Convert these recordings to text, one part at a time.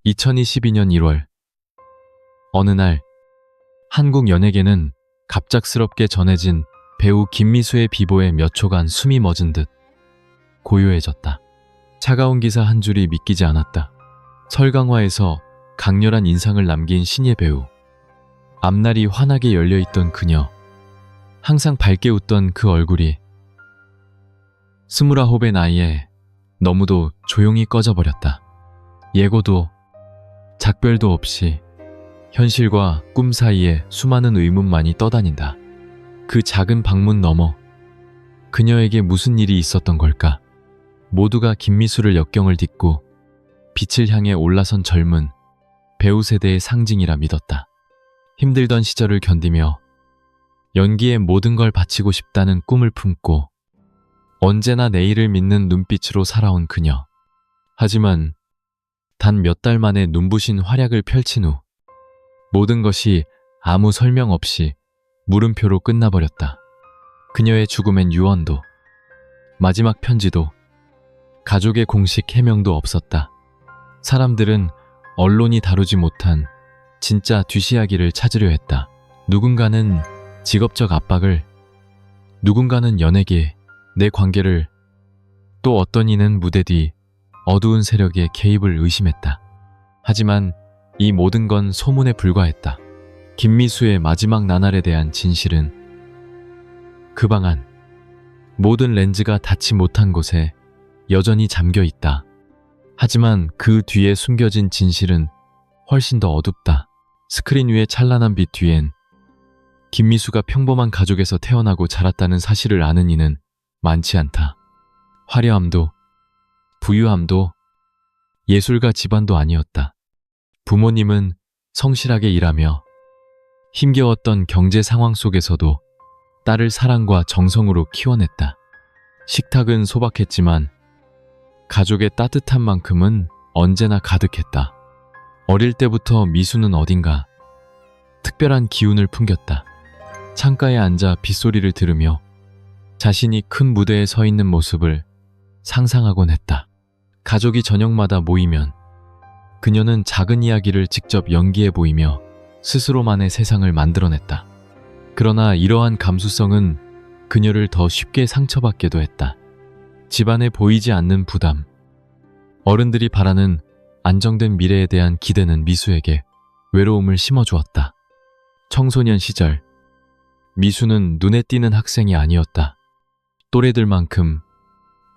2022년 1월 어느 날 한국 연예계는 갑작스럽게 전해진 배우 김미수의 비보에 몇 초간 숨이 멎은 듯 고요해졌다. 차가운 기사 한 줄이 믿기지 않았다. 설강화에서 강렬한 인상을 남긴 신예 배우. 앞날이 환하게 열려있던 그녀. 항상 밝게 웃던 그 얼굴이 29의 나이에 너무도 조용히 꺼져버렸다. 예고도 작별도 없이 현실과 꿈 사이에 수많은 의문만이 떠다닌다. 그 작은 방문 너머 그녀에게 무슨 일이 있었던 걸까? 모두가 김미수를 역경을 딛고 빛을 향해 올라선 젊은 배우 세대의 상징이라 믿었다. 힘들던 시절을 견디며 연기에 모든 걸 바치고 싶다는 꿈을 품고 언제나 내일을 믿는 눈빛으로 살아온 그녀. 하지만 단 몇 달 만에 눈부신 활약을 펼친 후 모든 것이 아무 설명 없이 물음표로 끝나버렸다. 그녀의 죽음엔 유언도, 마지막 편지도, 가족의 공식 해명도 없었다. 사람들은 언론이 다루지 못한 진짜 뒷이야기를 찾으려 했다. 누군가는 직업적 압박을, 누군가는 연예계, 내 관계를, 또 어떤 이는 무대 뒤 어두운 세력의 개입을 의심했다. 하지만 이 모든 건 소문에 불과했다. 김미수의 마지막 나날에 대한 진실은 그 방 안, 모든 렌즈가 닿지 못한 곳에 여전히 잠겨 있다. 하지만 그 뒤에 숨겨진 진실은 훨씬 더 어둡다. 스크린 위의 찬란한 빛 뒤엔 김미수가 평범한 가족에서 태어나고 자랐다는 사실을 아는 이는 많지 않다. 화려함도 부유함도 예술가 집안도 아니었다. 부모님은 성실하게 일하며 힘겨웠던 경제 상황 속에서도 딸을 사랑과 정성으로 키워냈다. 식탁은 소박했지만 가족의 따뜻한 만큼은 언제나 가득했다. 어릴 때부터 미수는 어딘가 특별한 기운을 풍겼다. 창가에 앉아 빗소리를 들으며 자신이 큰 무대에 서 있는 모습을 상상하곤 했다. 가족이 저녁마다 모이면 그녀는 작은 이야기를 직접 연기해 보이며 스스로만의 세상을 만들어냈다. 그러나 이러한 감수성은 그녀를 더 쉽게 상처받게도 했다. 집안에 보이지 않는 부담, 어른들이 바라는 안정된 미래에 대한 기대는 미수에게 외로움을 심어주었다. 청소년 시절, 미수는 눈에 띄는 학생이 아니었다. 또래들만큼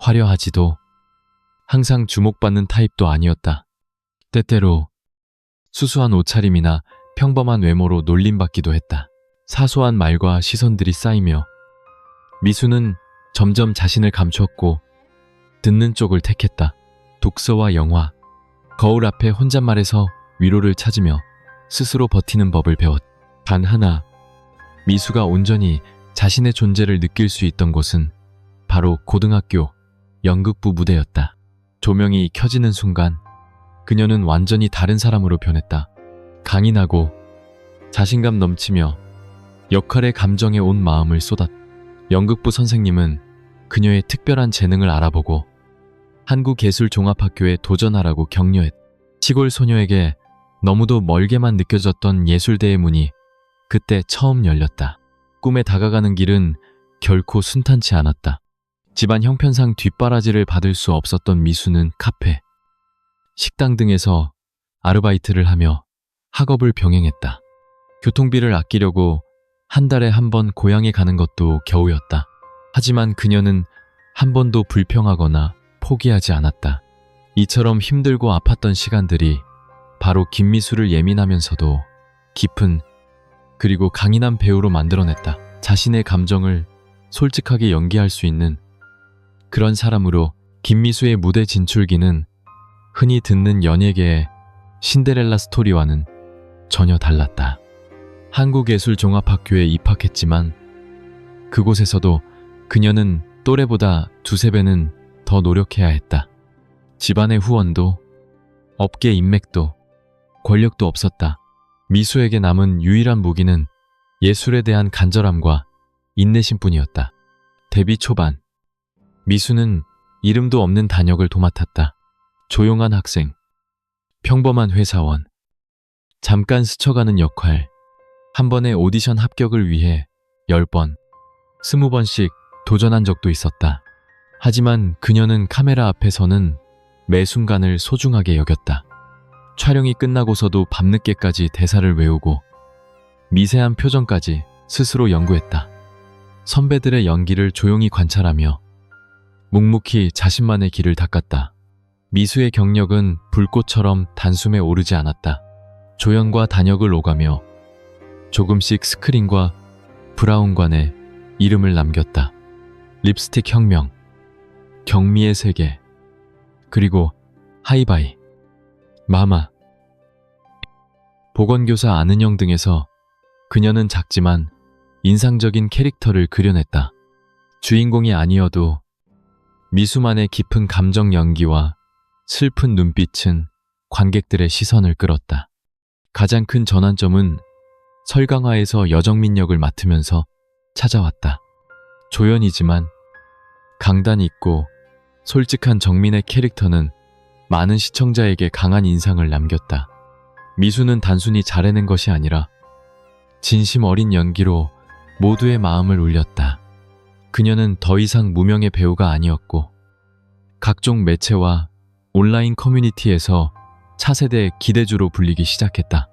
화려하지도 항상 주목받는 타입도 아니었다. 때때로 수수한 옷차림이나 평범한 외모로 놀림받기도 했다. 사소한 말과 시선들이 쌓이며 미수는 점점 자신을 감췄고 듣는 쪽을 택했다. 독서와 영화, 거울 앞에 혼잣말에서 위로를 찾으며 스스로 버티는 법을 배웠다. 단 하나, 미수가 온전히 자신의 존재를 느낄 수 있던 곳은 바로 고등학교 연극부 무대였다. 조명이 켜지는 순간 그녀는 완전히 다른 사람으로 변했다. 강인하고 자신감 넘치며 역할의 감정에 온 마음을 쏟았다. 연극부 선생님은 그녀의 특별한 재능을 알아보고 한국예술종합학교에 도전하라고 격려했다. 시골 소녀에게 너무도 멀게만 느껴졌던 예술대의 문이 그때 처음 열렸다. 꿈에 다가가는 길은 결코 순탄치 않았다. 집안 형편상 뒷바라지를 받을 수 없었던 미수는 카페, 식당 등에서 아르바이트를 하며 학업을 병행했다. 교통비를 아끼려고 한 달에 한 번 고향에 가는 것도 겨우였다. 하지만 그녀는 한 번도 불평하거나 포기하지 않았다. 이처럼 힘들고 아팠던 시간들이 바로 김미수를 예민하면서도 깊은 그리고 강인한 배우로 만들어냈다. 자신의 감정을 솔직하게 연기할 수 있는 그런 사람으로 김미수의 무대 진출기는 흔히 듣는 연예계의 신데렐라 스토리와는 전혀 달랐다. 한국예술종합학교에 입학했지만 그곳에서도 그녀는 또래보다 두세 배는 더 노력해야 했다. 집안의 후원도, 업계 인맥도, 권력도 없었다. 미수에게 남은 유일한 무기는 예술에 대한 간절함과 인내심뿐이었다. 데뷔 초반, 미수는 이름도 없는 단역을 도맡았다. 조용한 학생, 평범한 회사원, 잠깐 스쳐가는 역할, 한 번의 오디션 합격을 위해 10번, 20번씩 도전한 적도 있었다. 하지만 그녀는 카메라 앞에서는 매 순간을 소중하게 여겼다. 촬영이 끝나고서도 밤늦게까지 대사를 외우고 미세한 표정까지 스스로 연구했다. 선배들의 연기를 조용히 관찰하며 묵묵히 자신만의 길을 닦았다. 미수의 경력은 불꽃처럼 단숨에 오르지 않았다. 조연과 단역을 오가며 조금씩 스크린과 브라운관에 이름을 남겼다. 립스틱 혁명, 경미의 세계, 그리고 하이바이, 마마, 보건교사 아는형 등에서 그녀는 작지만 인상적인 캐릭터를 그려냈다. 주인공이 아니어도 미수만의 깊은 감정 연기와 슬픈 눈빛은 관객들의 시선을 끌었다. 가장 큰 전환점은 설강화에서 여정민 역을 맡으면서 찾아왔다. 조연이지만 강단 있고 솔직한 정민의 캐릭터는 많은 시청자에게 강한 인상을 남겼다. 미수는 단순히 잘해낸 것이 아니라 진심 어린 연기로 모두의 마음을 울렸다. 그녀는 더 이상 무명의 배우가 아니었고 각종 매체와 온라인 커뮤니티에서 차세대 기대주로 불리기 시작했다.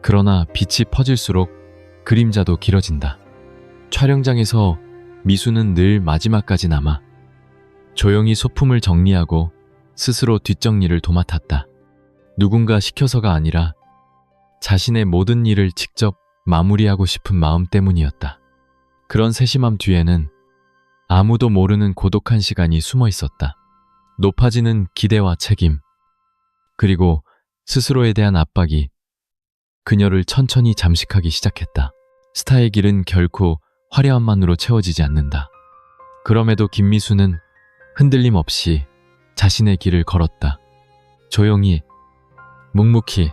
그러나 빛이 퍼질수록 그림자도 길어진다. 촬영장에서 미수는 늘 마지막까지 남아 조용히 소품을 정리하고 스스로 뒷정리를 도맡았다. 누군가 시켜서가 아니라 자신의 모든 일을 직접 마무리하고 싶은 마음 때문이었다. 그런 세심함 뒤에는 아무도 모르는 고독한 시간이 숨어 있었다. 높아지는 기대와 책임, 그리고 스스로에 대한 압박이 그녀를 천천히 잠식하기 시작했다. 스타의 길은 결코 화려함만으로 채워지지 않는다. 그럼에도 김미수는 흔들림 없이 자신의 길을 걸었다. 조용히, 묵묵히,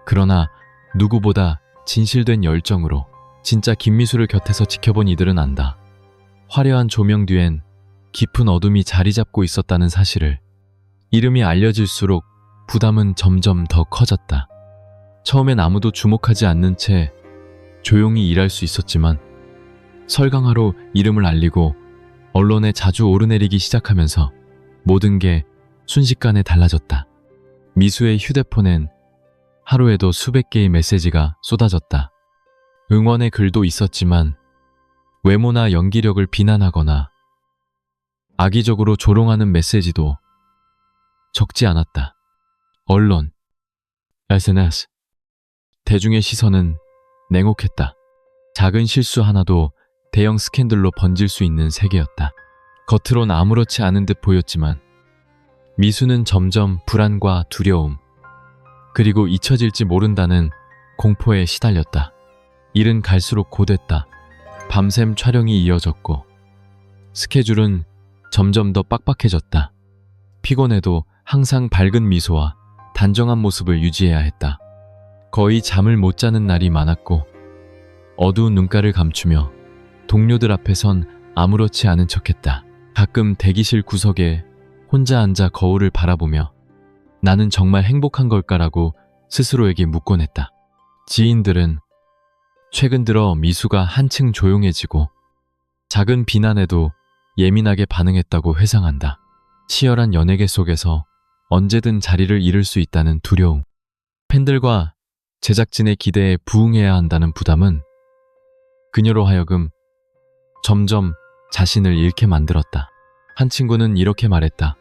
그러나 누구보다 진실된 열정으로. 진짜 김미수를 곁에서 지켜본 이들은 안다. 화려한 조명 뒤엔 깊은 어둠이 자리 잡고 있었다는 사실을. 이름이 알려질수록 부담은 점점 더 커졌다. 처음엔 아무도 주목하지 않는 채 조용히 일할 수 있었지만 설강화로 이름을 알리고 언론에 자주 오르내리기 시작하면서 모든 게 순식간에 달라졌다. 미수의 휴대폰엔 하루에도 수백 개의 메시지가 쏟아졌다. 응원의 글도 있었지만 외모나 연기력을 비난하거나 악의적으로 조롱하는 메시지도 적지 않았다. 언론, SNS, 대중의 시선은 냉혹했다. 작은 실수 하나도 대형 스캔들로 번질 수 있는 세계였다. 겉으론 아무렇지 않은 듯 보였지만 미수는 점점 불안과 두려움, 그리고 잊혀질지 모른다는 공포에 시달렸다. 일은 갈수록 고됐다. 밤샘 촬영이 이어졌고 스케줄은 점점 더 빡빡해졌다. 피곤해도 항상 밝은 미소와 단정한 모습을 유지해야 했다. 거의 잠을 못 자는 날이 많았고 어두운 눈가를 감추며 동료들 앞에선 아무렇지 않은 척했다. 가끔 대기실 구석에 혼자 앉아 거울을 바라보며 나는 정말 행복한 걸까라고 스스로에게 묻곤 했다. 지인들은 최근 들어 미수가 한층 조용해지고 작은 비난에도 예민하게 반응했다고 회상한다. 치열한 연예계 속에서 언제든 자리를 잃을 수 있다는 두려움, 팬들과 제작진의 기대에 부응해야 한다는 부담은 그녀로 하여금 점점 자신을 잃게 만들었다. 한 친구는 이렇게 말했다.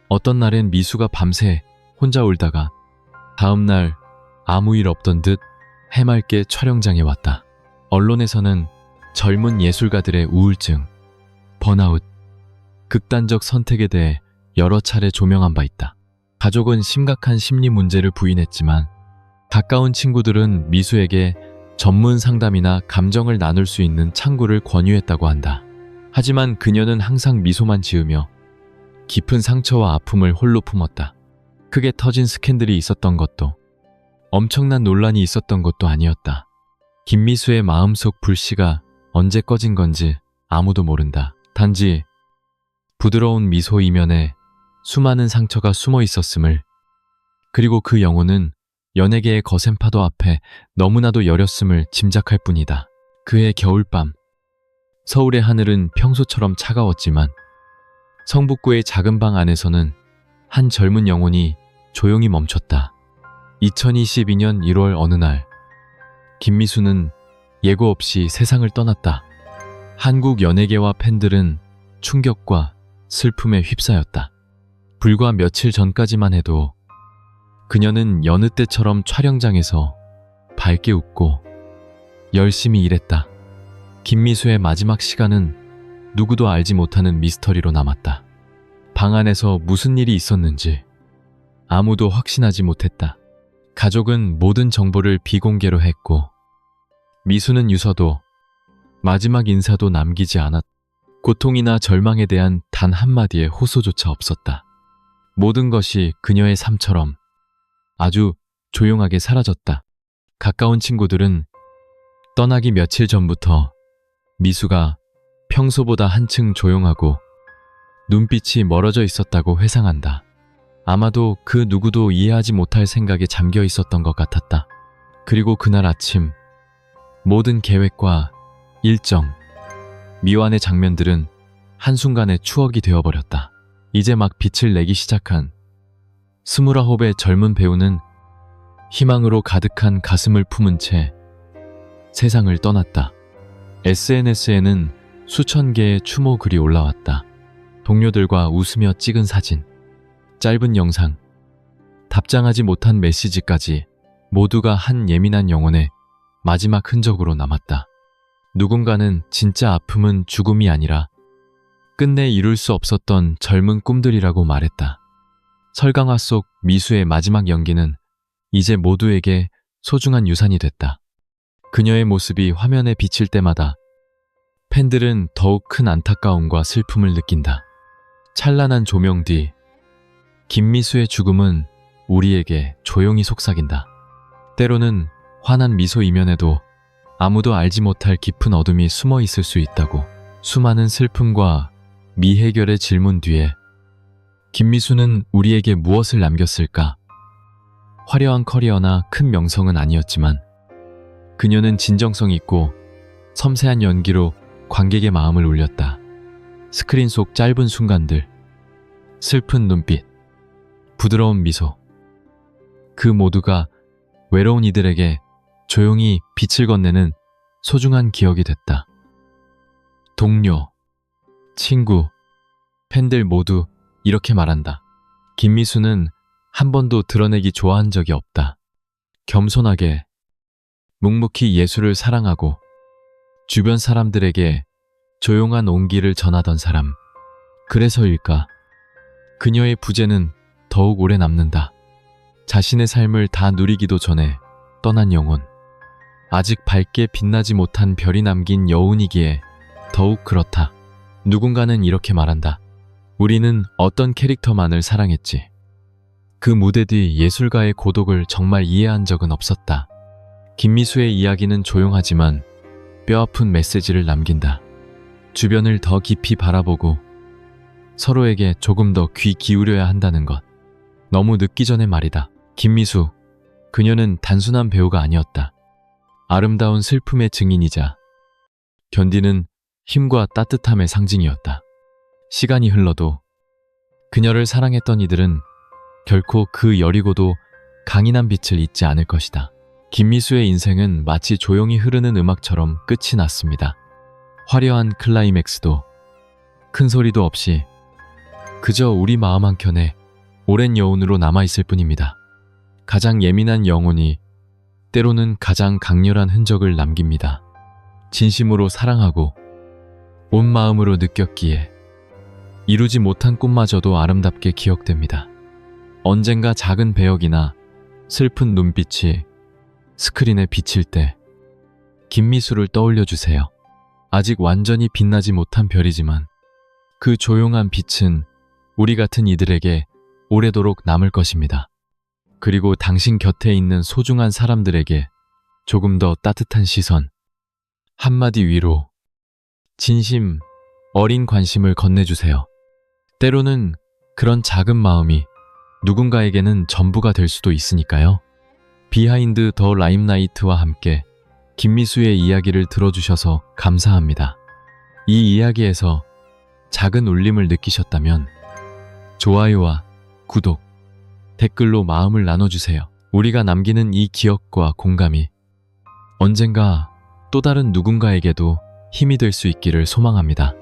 어떤 날엔 미수가 밤새 혼자 울다가 다음날 아무 일 없던 듯 해맑게 촬영장에 왔다. 언론에서는 젊은 예술가들의 우울증, 번아웃, 극단적 선택에 대해 여러 차례 조명한 바 있다. 가족은 심각한 심리 문제를 부인했지만 가까운 친구들은 미수에게 전문 상담이나 감정을 나눌 수 있는 창구를 권유했다고 한다. 하지만 그녀는 항상 미소만 지으며 깊은 상처와 아픔을 홀로 품었다. 크게 터진 스캔들이 있었던 것도 엄청난 논란이 있었던 것도 아니었다. 김미수의 마음속 불씨가 언제 꺼진 건지 아무도 모른다. 단지 부드러운 미소 이면에 수많은 상처가 숨어 있었음을 그리고 그 영혼은 연예계의 거센 파도 앞에 너무나도 여렸음을 짐작할 뿐이다. 그해 겨울밤, 서울의 하늘은 평소처럼 차가웠지만 성북구의 작은 방 안에서는 한 젊은 영혼이 조용히 멈췄다. 2022년 1월 어느 날, 김미수는 예고 없이 세상을 떠났다. 한국 연예계와 팬들은 충격과 슬픔에 휩싸였다. 불과 며칠 전까지만 해도 그녀는 여느 때처럼 촬영장에서 밝게 웃고 열심히 일했다. 김미수의 마지막 시간은 누구도 알지 못하는 미스터리로 남았다. 방 안에서 무슨 일이 있었는지 아무도 확신하지 못했다. 가족은 모든 정보를 비공개로 했고 미수는 유서도 마지막 인사도 남기지 않았다. 고통이나 절망에 대한 단 한마디의 호소조차 없었다. 모든 것이 그녀의 삶처럼 아주 조용하게 사라졌다. 가까운 친구들은 떠나기 며칠 전부터 미수가 평소보다 한층 조용하고 눈빛이 멀어져 있었다고 회상한다. 아마도 그 누구도 이해하지 못할 생각에 잠겨 있었던 것 같았다. 그리고 그날 아침 모든 계획과 일정, 미완의 장면들은 한순간에 추억이 되어버렸다. 이제 막 빛을 내기 시작한 29의 젊은 배우는 희망으로 가득한 가슴을 품은 채 세상을 떠났다. SNS에는 수천 개의 추모 글이 올라왔다. 동료들과 웃으며 찍은 사진, 짧은 영상, 답장하지 못한 메시지까지 모두가 한 예민한 영혼의 마지막 흔적으로 남았다. 누군가는 진짜 아픔은 죽음이 아니라 끝내 이룰 수 없었던 젊은 꿈들이라고 말했다. 설강화 속 미수의 마지막 연기는 이제 모두에게 소중한 유산이 됐다. 그녀의 모습이 화면에 비칠 때마다 팬들은 더욱 큰 안타까움과 슬픔을 느낀다. 찬란한 조명 뒤 김미수의 죽음은 우리에게 조용히 속삭인다. 때로는 환한 미소 이면에도 아무도 알지 못할 깊은 어둠이 숨어 있을 수 있다고. 수많은 슬픔과 미해결의 질문 뒤에 김미수는 우리에게 무엇을 남겼을까? 화려한 커리어나 큰 명성은 아니었지만 그녀는 진정성 있고 섬세한 연기로 관객의 마음을 울렸다. 스크린 속 짧은 순간들, 슬픈 눈빛, 부드러운 미소, 그 모두가 외로운 이들에게 조용히 빛을 건네는 소중한 기억이 됐다. 동료, 친구, 팬들 모두 이렇게 말한다. 김미수는 한 번도 드러내기 좋아한 적이 없다. 겸손하게, 묵묵히 예술을 사랑하고 주변 사람들에게 조용한 온기를 전하던 사람. 그래서일까? 그녀의 부재는 더욱 오래 남는다. 자신의 삶을 다 누리기도 전에 떠난 영혼. 아직 밝게 빛나지 못한 별이 남긴 여운이기에 더욱 그렇다. 누군가는 이렇게 말한다. 우리는 어떤 캐릭터만을 사랑했지. 그 무대 뒤 예술가의 고독을 정말 이해한 적은 없었다. 김미수의 이야기는 조용하지만 뼈아픈 메시지를 남긴다. 주변을 더 깊이 바라보고 서로에게 조금 더 귀 기울여야 한다는 것. 너무 늦기 전의 말이다. 김미수, 그녀는 단순한 배우가 아니었다. 아름다운 슬픔의 증인이자 견디는 힘과 따뜻함의 상징이었다. 시간이 흘러도 그녀를 사랑했던 이들은 결코 그 여리고도 강인한 빛을 잊지 않을 것이다. 김미수의 인생은 마치 조용히 흐르는 음악처럼 끝이 났습니다. 화려한 클라이맥스도 큰 소리도 없이 그저 우리 마음 한켠에 오랜 여운으로 남아있을 뿐입니다. 가장 예민한 영혼이 때로는 가장 강렬한 흔적을 남깁니다. 진심으로 사랑하고 온 마음으로 느꼈기에 이루지 못한 꿈마저도 아름답게 기억됩니다. 언젠가 작은 배역이나 슬픈 눈빛이 스크린에 비칠 때 김미수를 떠올려 주세요. 아직 완전히 빛나지 못한 별이지만 그 조용한 빛은 우리 같은 이들에게 오래도록 남을 것입니다. 그리고 당신 곁에 있는 소중한 사람들에게 조금 더 따뜻한 시선, 한마디 위로, 진심, 어린 관심을 건네주세요. 때로는 그런 작은 마음이 누군가에게는 전부가 될 수도 있으니까요. 비하인드 더 라임라이트와 함께 김미수의 이야기를 들어주셔서 감사합니다. 이 이야기에서 작은 울림을 느끼셨다면 좋아요와 구독, 댓글로 마음을 나눠주세요. 우리가 남기는 이 기억과 공감이 언젠가 또 다른 누군가에게도 힘이 될 수 있기를 소망합니다.